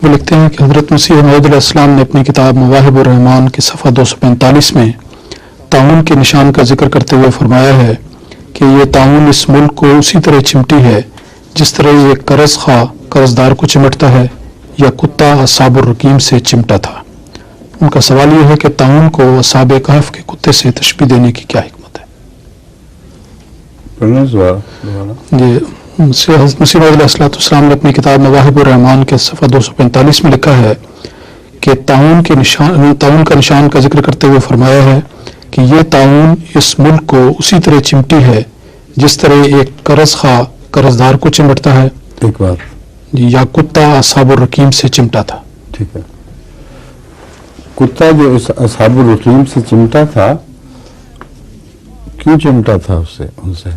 وہ لکھتے ہیں کہ حضرت مسیح موعود علیہ السلام نے اپنی کتاب مواہب الرحمان کے صفحہ 245 میں تعاون کے نشان کا ذکر کرتے ہوئے فرمایا ہے کہ یہ تعاون اس ملک کو اسی طرح چمٹی ہے جس طرح یہ قرض خواہ قرض دار کو چمٹتا ہے یا کتا اصحاب الرقیم سے چمٹا تھا۔ ان کا سوال یہ ہے کہ تعاون کو اصحاب کہف کے کتے سے تشبیہ دینے کی کیا حکمت ہے؟ جی، مسیح موعود علیہ السلام نے اپنی کتاب مواہب الرحمان کے صفحہ 245 میں لکھا ہے کہ تعاون کا نشان کا ذکر کرتے ہوئے فرمایا ہے کہ یہ تعاون اس ملک کو اسی طرح چمٹی ہے جس طرح ایک قرض خواہ قرض دار کو چمٹتا ہے ایک بار جی، یا کتا اصحاب الرقیم سے چمٹا تھا۔ ٹھیک ہے، کتا جو اصحاب الرقیم سے چمٹا تھا، کیوں چمٹا تھا ان سے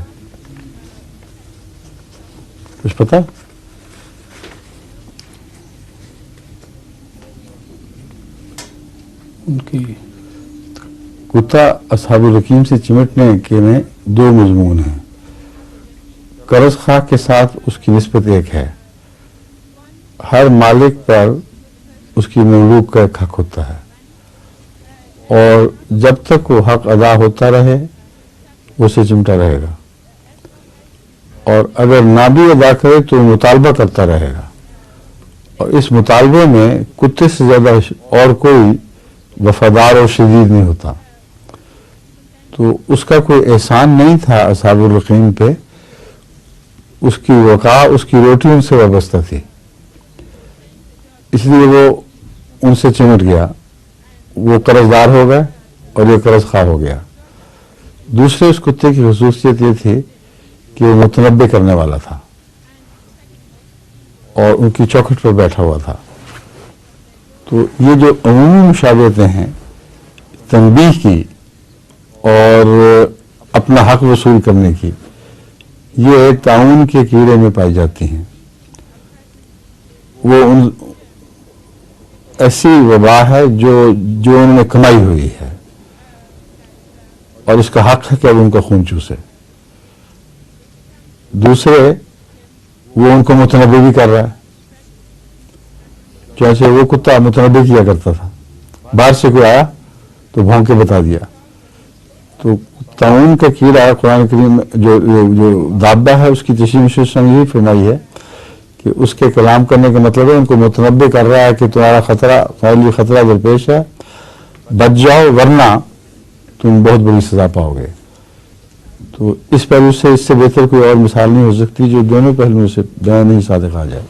کچھ پتا؟ ان کی کتا اصحاب الرقیم سے چمٹنے کے میں دو مضمون ہیں۔ قرض خواہ کے ساتھ اس کی نسبت ایک ہے، ہر مالک پر اس کی مملوک کا ایک حق ہوتا ہے اور جب تک وہ حق ادا ہوتا رہے وہ اسے چمٹا رہے گا، اور اگر نہ بھی ادا کرے تو وہ مطالبہ کرتا رہے گا، اور اس مطالبے میں کتے سے زیادہ اور کوئی وفادار اور شدید نہیں ہوتا۔ تو اس کا کوئی احسان نہیں تھا اصحاب الرقیم پہ، اس کی وقاع اس کی روٹی ان سے وابستہ تھی، اس لیے وہ ان سے چمٹ گیا، وہ قرض دار ہو گئے اور یہ قرض خواہ ہو گیا۔ دوسرے اس کتے کی خصوصیت یہ تھی کہ وہ متنبع کرنے والا تھا اور ان کی چوکھٹ پر بیٹھا ہوا تھا۔ تو یہ جو عمومی مشابہتیں ہیں تنبیہ کی اور اپنا حق وصول کرنے کی، یہ تعاون کے کیڑے میں پائی جاتی ہیں۔ وہ ایسی وبا ہے جو انہوں نے کمائی ہوئی ہے اور اس کا حق ہے کہ اب ان کا خون چوسے۔ دوسرے، وہ ان کو متنبع بھی کر رہا ہے، چنانچہ وہ کتا متنبع کیا کرتا تھا، باہر سے کوئی آیا تو بھونک کے بتا دیا۔ تو تعاون کا کیڑا قرآن کریم جو دابہ ہے اس کی تشریح مشرع یہ فرمائی ہے کہ اس کے کلام کرنے کا مطلب ہے ان کو متنبع کر رہا ہے کہ تمہارے لیے خطرہ درپیش ہے، بچ جاؤ ورنہ تم بہت بڑی سزا پاؤ گے۔ تو اس پہلو سے اس سے بہتر کوئی اور مثال نہیں ہو سکتی جو دونوں پہلوؤں سے بیان نہیں صادق آ جائے۔